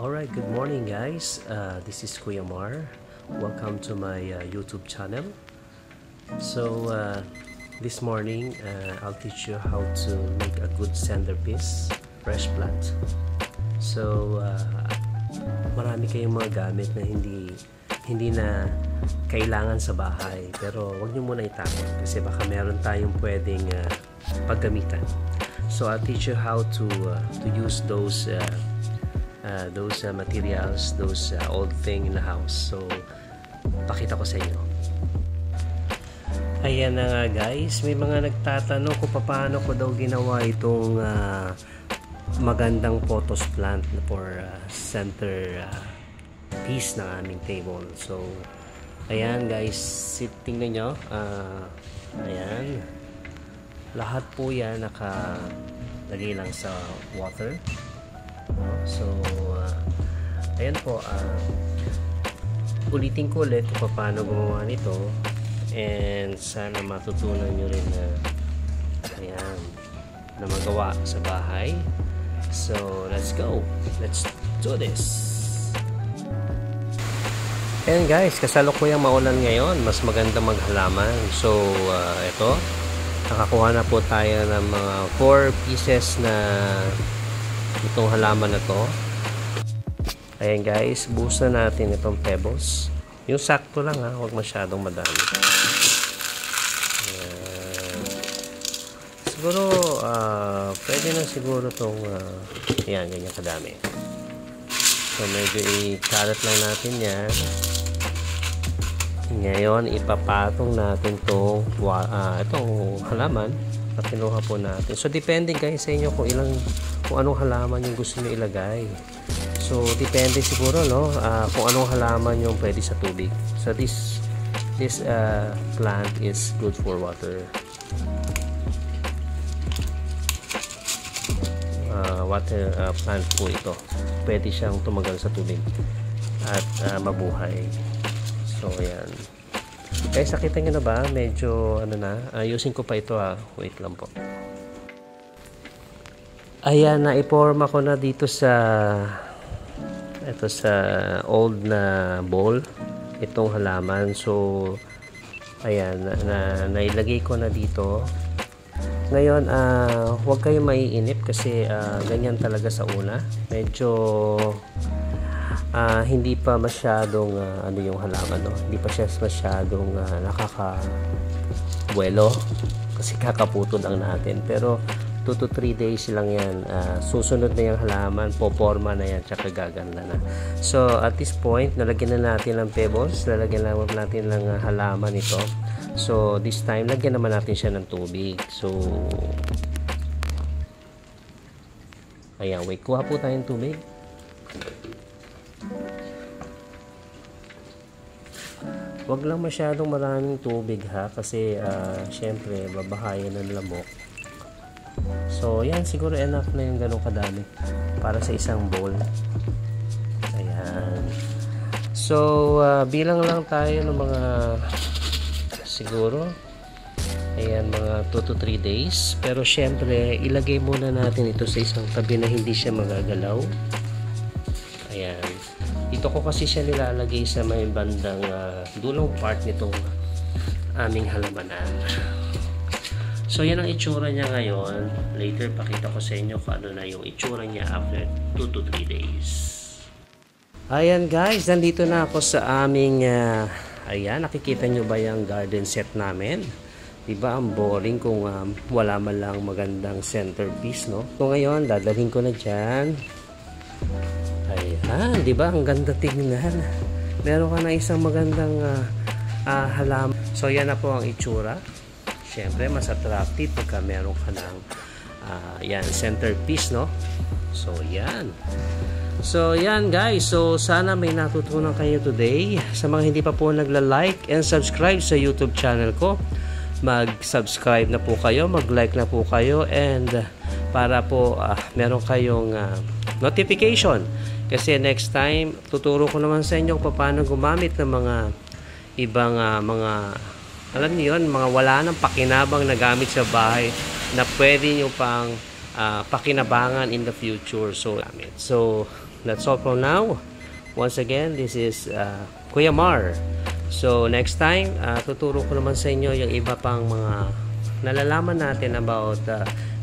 Alright, good morning guys. This is Kuya Mar. Welcome to my YouTube channel. So this morning I'll teach you how to make a good centerpiece fresh plat. So marami kayong mga gamit na hindi na kailangan sa bahay, pero wag niyo muna itakot kasi baka meron tayong pwedeng paggamitan. So I'll teach you how to use those materials, those old thing in the house. So pakita ko sa inyo. Ayan na nga guys, may mga nagtatanong kung paano ko daw ginawa itong magandang pothos plant for center piece ng aming table. So ayan guys, tingnan nyo, ayan, lahat po yan nakalagay lang sa water. So ayan po, ulitin ko ulit kung paano gumawa nito, and sana matutunan nyo rin na ayan, na magawa sa bahay. So let's go, let's do this. Ayan guys, kasalukuyang maulan ngayon, mas maganda maghalaman. So ito, nakakuha na po tayo ng mga 4 pieces na itong halaman na to. Ayan guys, buhos na natin itong pebbles. Yung sakto lang ha, huwag masyadong madami. Ayan. Siguro pwede na siguro itong ayan, ganyan kadami. So medyo i-karat lang natin yan. Ngayon ipapatong natin itong halaman na kinuha po natin. So depende guys sa inyo kung anong halaman yung gusto niyo ilagay. So depende siguro no, kung anong halaman yung pwede sa tubig. So this plant is good for water. Water plant po ito. Pwede siyang tumagal sa tubig at mabuhay. So ayan. Guys, nakita nyo na ba? Medyo ano na, ayusin ko pa ito wait lang po. Ayan, naiporma ko na dito sa old na bowl itong halaman. So ayan, nailagay ko na dito. Ngayon huwag kayong maiinip kasi ganyan talaga sa una. Medyo hindi pa masyadong ano yung halaman, no? Hindi pa siya masyadong nakakabuelo kasi kakaputol lang natin. Pero 2 to 3 days lang yan, susunod na yung halaman, poporma na yan, tsaka gaganda na. So at this point, nalagyan na natin ng pebbles, nalagyan na natin ng halaman ito. So this time, lagyan naman natin siya ng tubig. So ayan, wait, kuha po tayong tubig. Wag lang masyadong maraming tubig ha, kasi syempre babahayan ng lamok. So yan, siguro enough na yung ganong kadami para sa isang bowl. Ayan. So bilang lang tayo ng mga siguro ayan, mga 2 to 3 days. Pero syempre ilagay muna natin ito sa isang tabi na hindi siya magagalaw. Ayan, dito ko kasi siya nilalagay sa may bandang dulong part nitong aming halamanan. So yan ang itsura niya ngayon. Later pakita ko sa inyo kung ano na yung itsura niya after 2 to 3 days. Ayan guys, nandito na ako sa aming ayan, nakikita nyo ba yung garden set namin? Diba ang boring kung wala man lang magandang centerpiece, no? So ngayon, dadalhin ko na dyan. Ayan, diba ang ganda tingnan. Meron ka na isang magandang halaman. So yan na po ang itsura. Siyempre, mas attractive pagka meron ka ng yan, centerpiece, no? So, yan. So, yan guys. So, sana may natutunan kayo today. Sa mga hindi pa po nagla-like and subscribe sa YouTube channel ko, mag-subscribe na po kayo, mag-like na po kayo, and para po meron kayong notification. Kasi next time, tuturo ko naman sa inyo kung paano gumamit ng mga ibang mga, alam niyo yun, mga wala nang pakinabang na gamit sa bahay na pwede nyo pang pakinabangan in the future. So that's all for now. Once again, this is Kuya Mar. So next time, tuturo ko naman sa inyo yung iba pang mga nalalaman natin about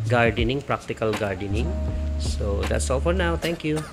gardening, practical gardening. So that's all for now. Thank you.